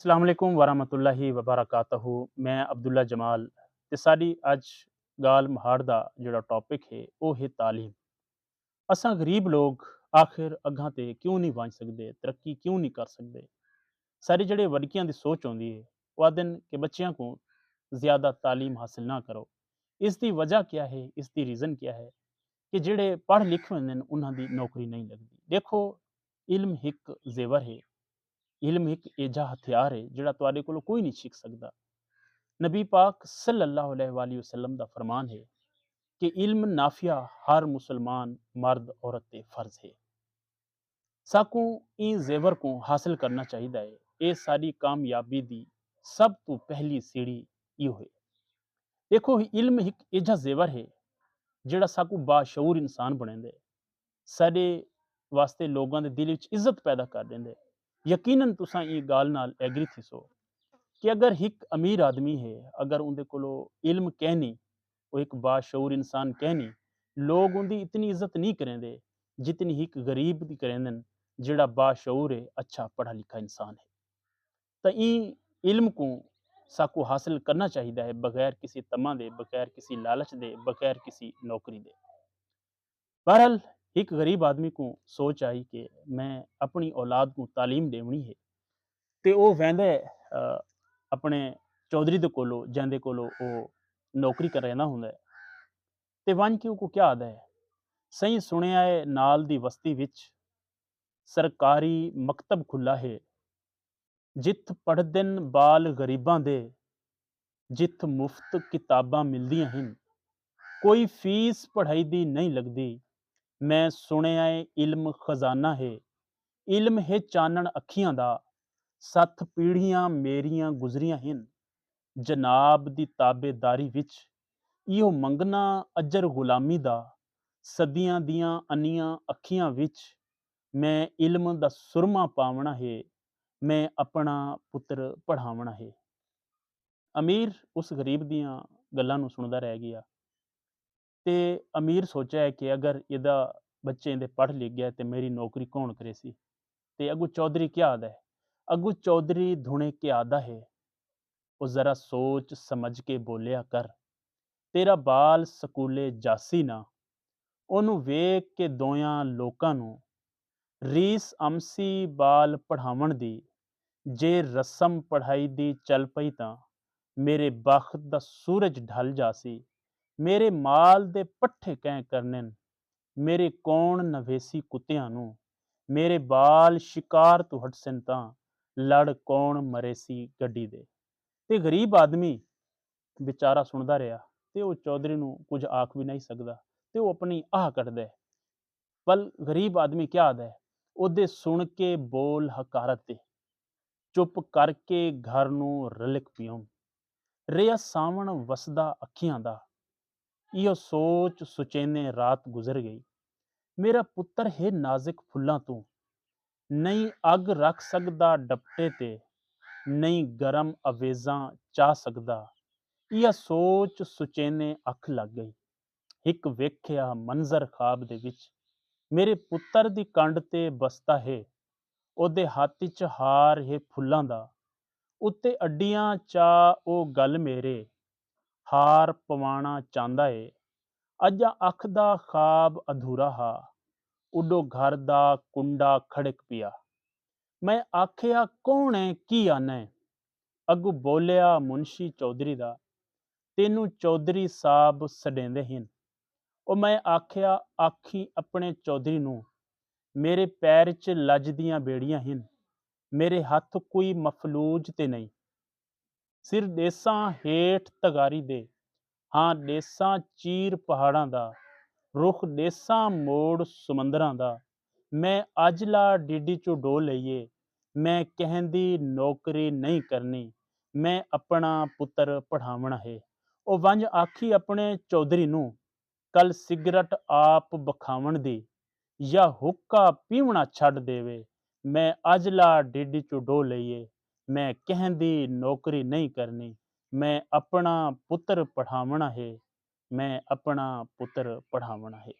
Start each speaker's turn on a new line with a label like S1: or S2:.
S1: अस्सलाम वालेकुम वरहमतुल्लाहि वबरकातुहू। मैं अब्दुल्ला जमाल ते साडी अज गाल महाड़ दा जिहड़ा टॉपिक है वो है तालीम। असां गरीब लोग आखिर अग्गां ते क्यों नहीं बन सकदे, तरक्की क्यों नहीं कर सकदे? सारे जिहड़े वडकियां दी सोच होंदी है वो आखदे न कि बच्चियां को ज़्यादा तालीम हासिल ना करो। इसदी वजह क्या है, इसदी रीज़न क्या है कि जिहड़े पढ़ लिखे होंदे न उन्हां दी नौकरी नहीं लगदी। देखो, इल्म इक ज़ेवर है, इल्म एक एजा हथियार है जिहड़ा तुहाडे कोलों कोई नहीं छिक सकदा। नबी पाक सल्लल्लाहु अलैहि वसल्लम दा फरमान है कि इल्म नाफिया हर मुसलमान मर्द औरत ते फर्ज है। साकू इन जेवर को हासिल करना चाहिए है। ये सारी कामयाबी दी सब तो पहली सीढ़ी यो है। देखो, इल्म एक एजा जेवर है जिहड़ा साकू बाशऊर इंसान बनेंदे, साडे वास्ते लोगों के दिल विच इज्जत पैदा कर देंदे। यकीनन तुसां ये गाल नाल एग्री थीसो कि अगर एक अमीर आदमी है, अगर उनके कोलो इल्म कहनी, वो एक बाशऊर इंसान कहनी, लोग उनकी इतनी इज्जत नहीं करेंदे जितनी एक गरीब की करेंदन जिहड़ा बाशऊर है, अच्छा पढ़ा लिखा इंसान है। तो ई इल्म को साकू हासिल करना चाहिए है बगैर किसी तमा दे, बगैर किसी लालच दे, बगैर किसी नौकरी दे। बहरहाल एक गरीब आदमी को सोच आई कि मैं अपनी औलाद को तालीम देवनी है, ते वो वैंदे अपने चौधरी दे कोलों जिंदे कोलों वो नौकरी कर रहा हुंदा है। ते वंज के को क्या आदा है, सही सुनिया है नाल दी बस्ती विच सरकारी मकतब खुला है, जिथ पढ़दे न बाल गरीबां दे, जिथ मुफ्त किताबां मिलदियां हिन, कोई फीस पढ़ाई दी नहीं लगदी। मैं सुनिया है इल्म खजाना है, इल्म है चानन अखियां दा, 7 पीढ़ियां मेरियां गुजरियां हिन, जनाब दी ताबेदारी विच इहो मंगना अजर गुलामी दा, सदियां दियां अनियां अखियां विच मैं इल्म दा सुरमा पावना है, मैं अपना पुत्र पढ़ावना है। अमीर उस गरीब दियां गल्लां नूं सुणदा रह गया ते अमीर सोचा है कि अगर इहदा बच्चे इहदे पढ़ लिख गया ते मेरी नौकरी कौन करे सी। ते अगू चौधरी क्या आदा है, अगू चौधरी धुणे क्या आदा है, वो जरा सोच समझ के बोलिया कर, तेरा बाल ਸਕੂਲੇ ਜਾਸੀ ਨਾ, ਉਹਨੂੰ ਵੇਖ ਕੇ ਦੋਆਂ ਲੋਕਾਂ ਨੂੰ ਰੀਸ ਅਮਸੀ ਬਾਲ ਪੜ੍ਹਾਵਣ ਦੀ, ਜੇ ਰਸਮ ਪੜ੍ਹਾਈ ਦੀ ਚੱਲ ਪਈ ਤਾਂ ਮੇਰੇ ਬਖਤ ਦਾ ਸੂਰਜ ਢਲ ਜਾਸੀ, ਮੇਰੇ ਮਾਲ ਦੇ ਪੱਠੇ ਕਹਿ ਕਰਨੇ ਨ, ਮੇਰੇ ਕੌਣ ਨਵੇਸੀ ਕੁੱਤਿਆਂ ਨੂੰ, ਮੇਰੇ ਬਾਲ ਸ਼ਿਕਾਰ ਤੋਂ ਹਟਸਨ ਤਾਂ ਲੜ ਕੌਣ ਮਰੇ ਸੀ ਗੱਡੀ ਦੇ। ਤੇ ਗਰੀਬ ਆਦਮੀ बेचारा सुनता रहा तो वह चौधरी ਨੂੰ कुछ आख भी नहीं सकता, तो वह अपनी आह कटदा है। पल गरीब आदमी क्या आदा है, ਉਹਦੇ सुन के बोल हकारत दे, चुप करके घर ਨੂੰ रलिक पियों, रिया सावण वसदा अखियां दा, इहो सोच सुचेने रात गुजर गई। मेरा पुत्र है नाजिक फुल्लां तू, नहीं अग रख सकदा डपटे ते, नहीं गरम अवेजां चाह सकदा। यह सोच सुचेने अख लग गई। एक वेख्या मंजर खाब दे विच, मेरे पुत्र दी कंड ते बसता है, ओदे हत्थ च हार है फुल्लां दा, उत्ते अड्डियां चा ओ गल मेरे, हार पवाना चांदा है। अजा अख दा खाब अधूरा हा, उडो घर दा कुंडा खड़क पिया। मैं आखिया कौन है की आना है, अगू बोलिया मुंशी चौधरी दा, तेनू चौधरी साहब सडेंदे हिन। ਉਹ मैं आखिया आखी अपने चौधरी नूं, मेरे पैर च लज दियां बेड़ियां हिन, मेरे हत्थ कोई मफलूज ते नहीं, सिर देसां हेठ तगारी दे, हाँ देसां चीर पहाड़ां दा, रुख देसां मोड़ समंदरां दा। मैं अजला डिडी चो डो लईए, मैं कहंदी नौकरी नहीं करनी, मैं अपना पुत्र पढ़ावना है। ਉਹ ਵੰਝ ਆਖੀ ਆਪਣੇ ਚੌਧਰੀ ਨੂੰ, ਕੱਲ ਸਿਗਰਟ ਆਪ ਬਖਾਵਣ ਦੀ, ਜਾਂ ਹੁੱਕਾ ਪੀਵਣਾ ਛੱਡ ਦੇਵੇ, ਮੈਂ ਅਜਲਾ ਡਿੱਡੀ ਚੋਂ ਡੋ ਲਈਏ, ਮੈਂ ਕਹਿੰਦੀ ਨੌਕਰੀ ਨਹੀਂ ਕਰਨੀ, ਮੈਂ ਆਪਣਾ ਪੁੱਤਰ ਪੜ੍ਹਾਵਣਾ ਹੈ, ਮੈਂ ਆਪਣਾ ਪੁੱਤਰ ਪੜ੍ਹਾਵਣਾ ਹੈ।